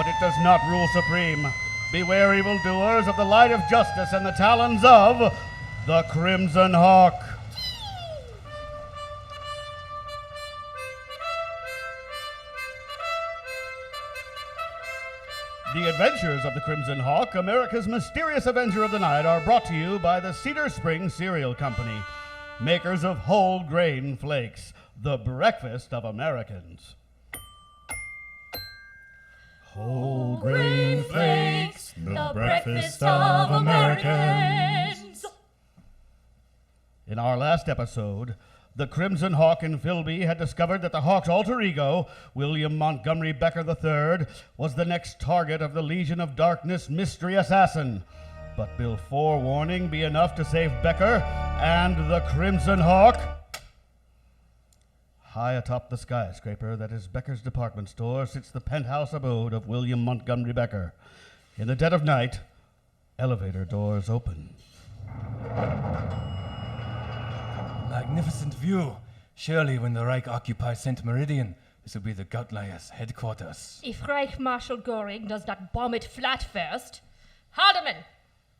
but it does not rule supreme. Beware evildoers of the light of justice and the talons of the Crimson Hawk. The Adventures of the Crimson Hawk, America's mysterious avenger of the night, are brought to you by the Cedar Springs Cereal Company, makers of whole grain flakes, the breakfast of Americans. Whole grain flakes, the breakfast of Americans. In our last episode, the Crimson Hawk and Philby had discovered that the Hawk's alter ego, William Montgomery Becker III, was the next target of the Legion of Darkness mystery assassin. But will forewarning be enough to save Becker and the Crimson Hawk? High atop the skyscraper that is Becker's department store sits the penthouse abode of William Montgomery Becker. In the dead of night, elevator doors open. Magnificent view. Surely when the Reich occupies St. Meridian, this will be the Gauntlet's headquarters. If Reich Marshal Göring does not bomb it flat first. Haldeman,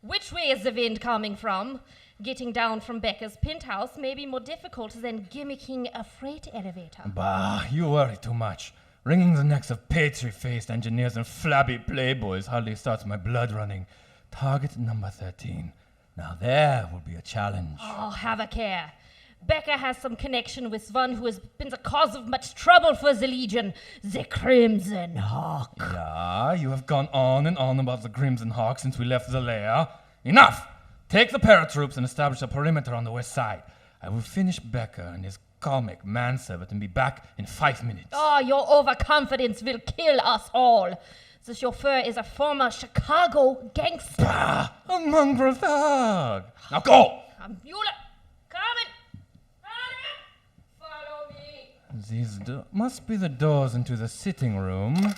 which way is the wind coming from? Getting down from Becker's penthouse may be more difficult than gimmicking a freight elevator. Bah, you worry too much. Wringing the necks of petri-faced engineers and flabby playboys hardly starts my blood running. Target number 13. Now there will be a challenge. Oh, have a care. Becker has some connection with one who has been the cause of much trouble for the Legion, the Crimson Hawk. Yeah, you have gone on and on about the Crimson Hawk since we left the lair. Enough! Take the paratroops and establish a perimeter on the west side. I will finish Becker and his comic manservant and be back in 5 minutes. Oh, your overconfidence will kill us all. The chauffeur is a former Chicago gangster. Bah, a mongrel thug. Now go! Mueller, coming! Follow me. These must be the doors into the sitting room.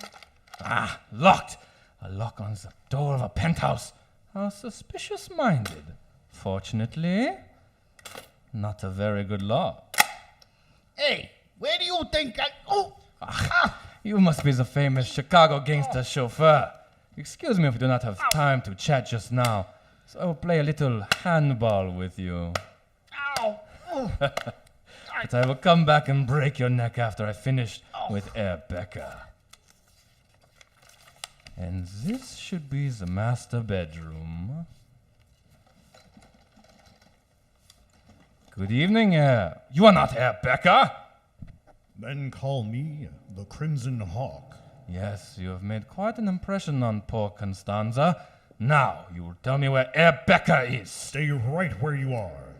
Ah, locked. A lock on the door of a penthouse. How suspicious-minded. Fortunately, not a very good lock. Hey, where do you think I... Oh! You must be the famous Chicago gangster chauffeur. Excuse me if we do not have time to chat just now, so I will play a little handball with you. Ow! But I will come back and break your neck after I finish with Herr Becker. And this should be the master bedroom. Good evening, Herr. You are not Herr Becker? Men call me the Crimson Hawk. Yes, you have made quite an impression on poor Constanza. Now, you will tell me where Herr Becker is. Stay right where you are.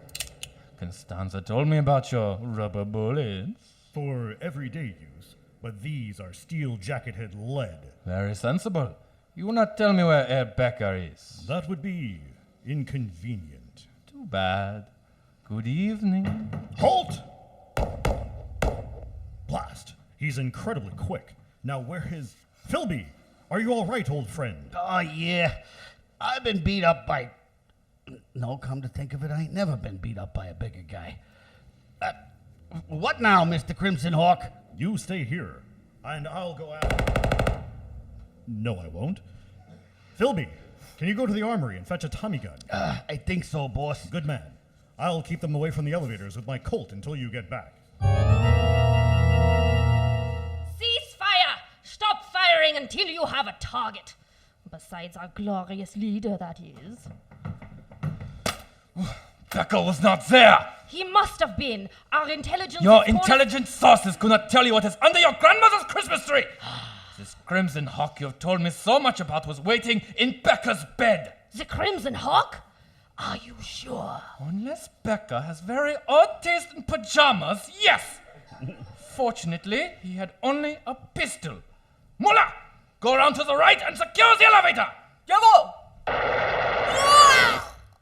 Constanza told me about your rubber bullets. For everyday use, but these are steel jacketed lead. Very sensible. You will not tell me where Herr Becker is. That would be inconvenient. Too bad. Good evening. Halt! Blast! He's incredibly quick. Now where his... Philby! Are you all right, old friend? Oh, yeah. I've been beat up by... No, come to think of it, I ain't never been beat up by a bigger guy. What now, Mr. Crimson Hawk? You stay here, and I'll go after... No, I won't. Philby, can you go to the armory and fetch a Tommy gun? I think so, boss. Good man. I'll keep them away from the elevators with my Colt until you get back. Cease fire! Stop firing until you have a target. Besides our glorious leader, that is. Becker was not there! He must have been. Our intelligence... Your is intelligence sources could not tell you what is under your grandmother's Christmas tree! This Crimson Hawk you have told me so much about was waiting in Becker's bed. The Crimson Hawk? Are you sure? Unless Becker has very odd taste in pajamas, yes! Fortunately, he had only a pistol. Muller, go around to the right and secure the elevator! Jawohl!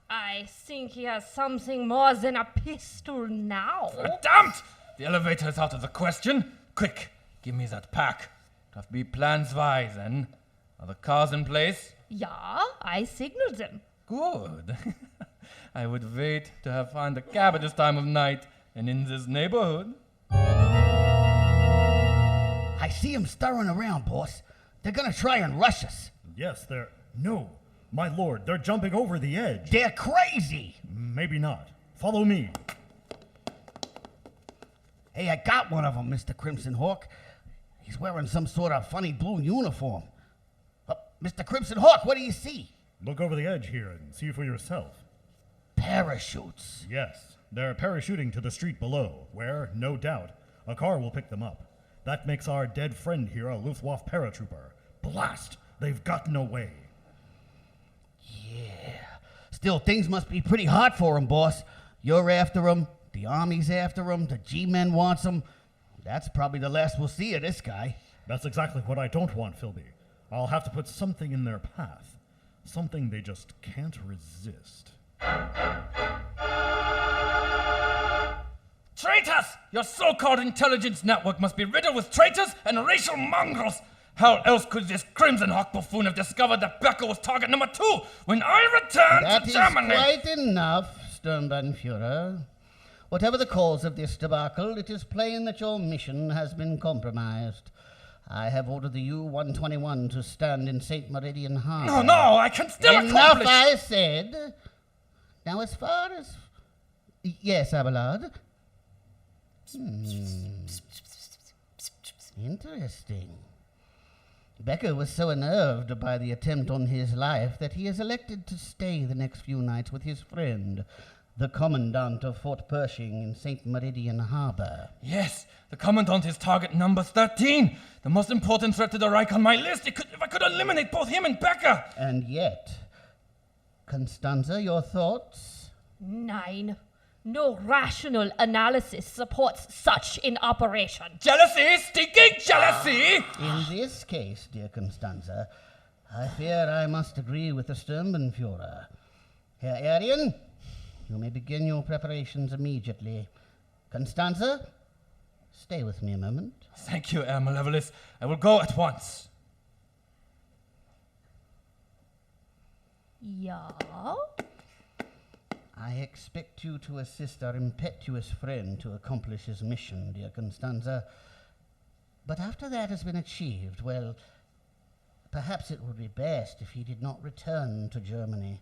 I think he has something more than a pistol now. Verdammt! The elevator is out of the question. Quick, give me that pack. Darf be plans zwei, then. Are the cars in place? Ja, I signaled them. Good. I would wait to have find a cab at this time of night and in this neighborhood. I see him stirring around, boss. They're gonna try and rush us. Yes, they're... No, my lord, they're jumping over the edge. They're crazy. Maybe not. Follow me. Hey, I got one of them, Mr. Crimson Hawk. He's wearing some sort of funny blue uniform. Mr. Crimson Hawk, what do you see? Look over the edge here and see for yourself. Parachutes. Yes, they're parachuting to the street below, where, no doubt, a car will pick them up. That makes our dead friend here a Luftwaffe paratrooper. Blast! They've gotten away. Yeah. Still, things must be pretty hot for him, boss. You're after him. The Army's after him. The G-Men wants him. That's probably the last we'll see of this guy. That's exactly what I don't want, Philby. I'll have to put something in their path. Something they just can't resist. Traitors! Your so-called intelligence network must be riddled with traitors and racial mongrels! How else could this Crimson Hawk buffoon have discovered that Becker was target number 2 when I returned to Germany? That is quite enough, Sturmbannführer. Whatever the cause of this debacle, it is plain that your mission has been compromised. I have ordered the U-121 to stand in St. Meridian Harbor. No, I can still Enough, accomplish... I said. Now, as far as... Yes, Abelard? Interesting. Becker was so unnerved by the attempt on his life that he has elected to stay the next few nights with his friend, the Commandant of Fort Pershing in St. Meridian Harbor. Yes, the Commandant is target number 13. The most important threat to the Reich on my list. If I could eliminate both him and Becker. And yet, Constanza, your thoughts? 9. No rational analysis supports such an operation. Jealousy, stinking jealousy! In this case, dear Constanza, I fear I must agree with the Sturmbannführer. Herr Aryan, you may begin your preparations immediately. Constanza, stay with me a moment. Thank you, Herr Malevolus. I will go at once. Yeah? I expect you to assist our impetuous friend to accomplish his mission, dear Constanza. But after that has been achieved, well, perhaps it would be best if he did not return to Germany.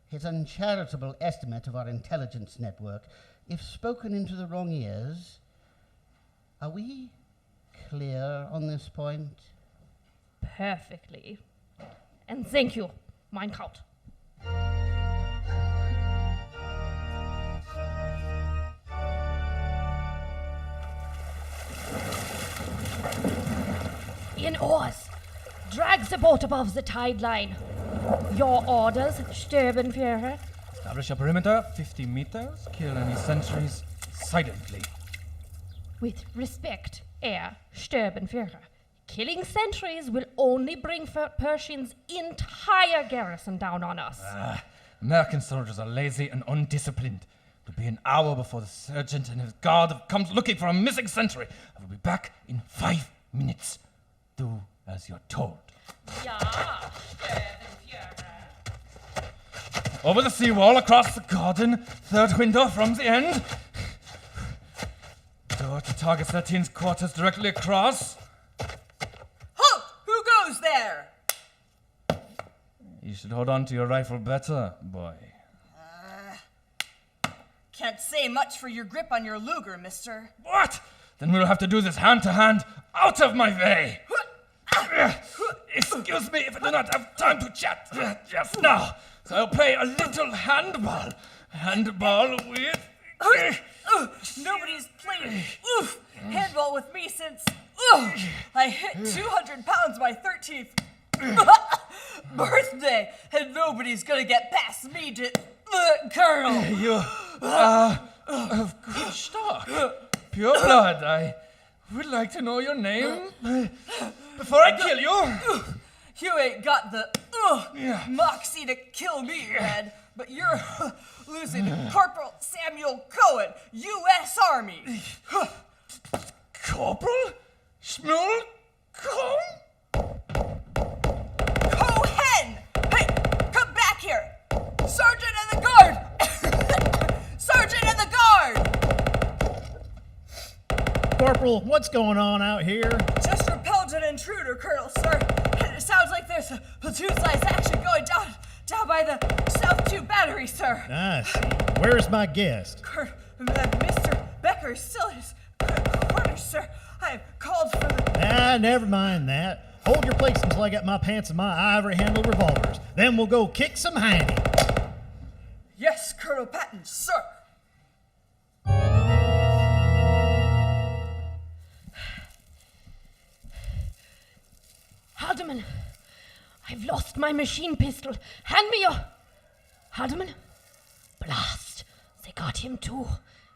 His uncharitable estimate of our intelligence network, if spoken into the wrong ears... Are we clear on this point? Perfectly. And thank you, mein Count. In oars. Drag the boat above the tide line. Your orders, Sturmbannführer. Establish a perimeter, 50 meters. Kill any sentries silently. With respect, Herr Sturmbannführer. Killing sentries will only bring Pershing's entire garrison down on us. American soldiers are lazy and undisciplined. It'll be an hour before the sergeant and his guard comes looking for a missing sentry. I will be back in 5 minutes. Do as you're told. Ja, Sturmbannführer. Over the seawall, across the garden, third window from the end. Door to target 13's quarters directly across. Halt! Who goes there? You should hold on to your rifle better, boy. Can't say much for your grip on your Luger, mister. What? Then we'll have to do this hand to hand, out of my way. Excuse me if I do not have time to chat just now. So I'll play a little handball. Handball with... Nobody's played handball with me since I hit 200 pounds my 13th birthday, and nobody's gonna get past me to Colonel. You are of good stock. Pure blood. I would like to know your name before I kill you. You ain't got the moxie to kill me, Red, but you're losing Corporal Samuel Cohen, U.S. Army. Corporal? Shmuel? Cohen! Hey, come back here! Sergeant in the guard! Sergeant in the guard! Corporal, what's going on out here? Just repelled an intruder, Colonel, sir. There's a platoon-sized action going down by the South 2 battery, sir. I see. Where's my guest? Mr. Becker is still in his quarters, sir. I have called for the... Never mind that. Hold your place until I get my pants and my ivory-handled revolvers. Then we'll go kick some hiney. Yes, Colonel Patton, sir. Haldeman, I've lost my machine pistol. Hand me your... Haldeman? Blast. They got him too.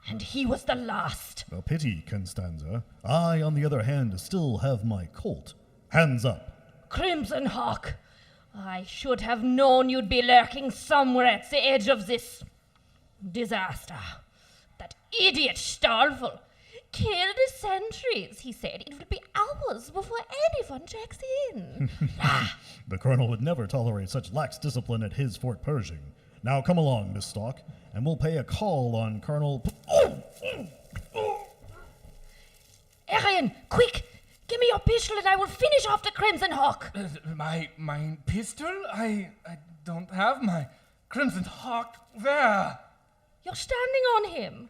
And he was the last. A pity, Constanza. I, on the other hand, still have my Colt. Hands up. Crimson Hawk. I should have known you'd be lurking somewhere at the edge of this disaster. That idiot Starvel killed the sentries. He said it would be hours before anyone checks in. The colonel would never tolerate such lax discipline at his Fort Pershing. Now come along, Miss Stalk, and we'll pay a call on Colonel... Arian, quick! Give me your pistol and I will finish off the Crimson Hawk. My pistol? I don't have my Crimson Hawk there. You're standing on him.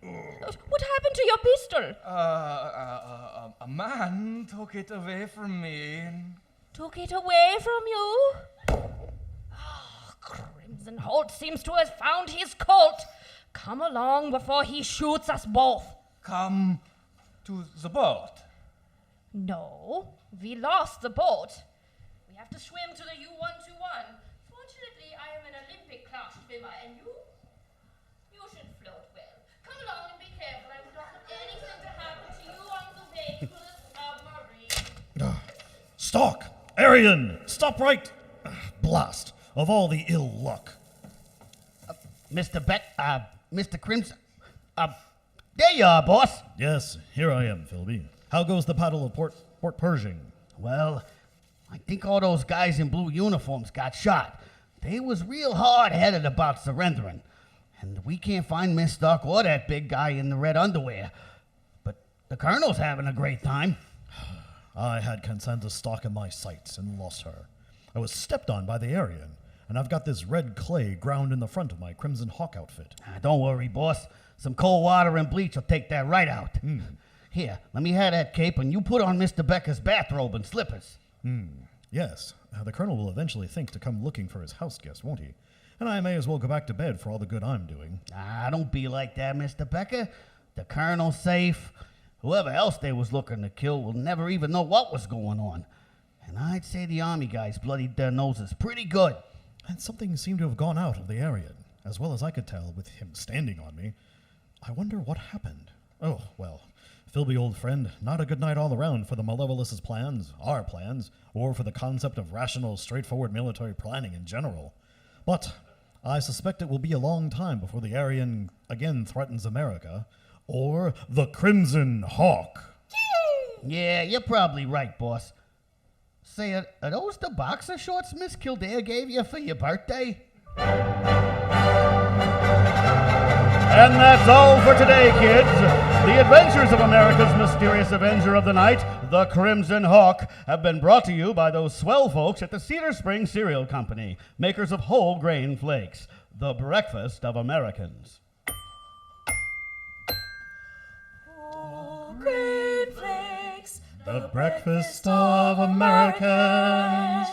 What happened to your pistol? A man took it away from me. Took it away from you? Oh, Crimson Holt seems to have found his Colt. Come along before he shoots us both. Come to the boat. No, we lost the boat. We have to swim to the U-121. Fortunately, I am an Olympic class swimmer, and you should float well. Come along and be careful. I would not want anything to happen to you on the way to the submarine. Stalk! Arian! Stop right! Blast! Of all the ill luck. Mr. Crimson, there you are, boss. Yes, here I am, Philby. How goes the Battle of Fort Pershing? Well, I think all those guys in blue uniforms got shot. They was real hard-headed about surrendering. And we can't find Miss Stark or that big guy in the red underwear. But the colonel's having a great time. I had Constanza Stalk in my sights and lost her. I was stepped on by the Aryan, and I've got this red clay ground in the front of my Crimson Hawk outfit. Don't worry, boss. Some cold water and bleach will take that right out. Here, let me have that cape, and you put on Mr. Becker's bathrobe and slippers. Yes, the colonel will eventually think to come looking for his house guest, won't he? And I may as well go back to bed for all the good I'm doing. Don't be like that, Mr. Becker. The colonel's safe. Whoever else they was looking to kill will never even know what was going on. And I'd say the army guys bloodied their noses pretty good. And something seemed to have gone out of the Aryan, as well as I could tell with him standing on me. I wonder what happened. Oh, well, Philby, old friend, not a good night all around for the Malevolus' plans, our plans, or for the concept of rational, straightforward military planning in general. But I suspect it will be a long time before the Aryan again threatens America, or the Crimson Hawk. Yeah, you're probably right, boss. Say, are those the boxer shorts Miss Kildare gave you for your birthday? And that's all for today, kids. The adventures of America's mysterious Avenger of the Night, the Crimson Hawk, have been brought to you by those swell folks at the Cedar Spring Cereal Company, makers of whole grain flakes, the breakfast of Americans. Oh, grain flakes, The breakfast of Americans.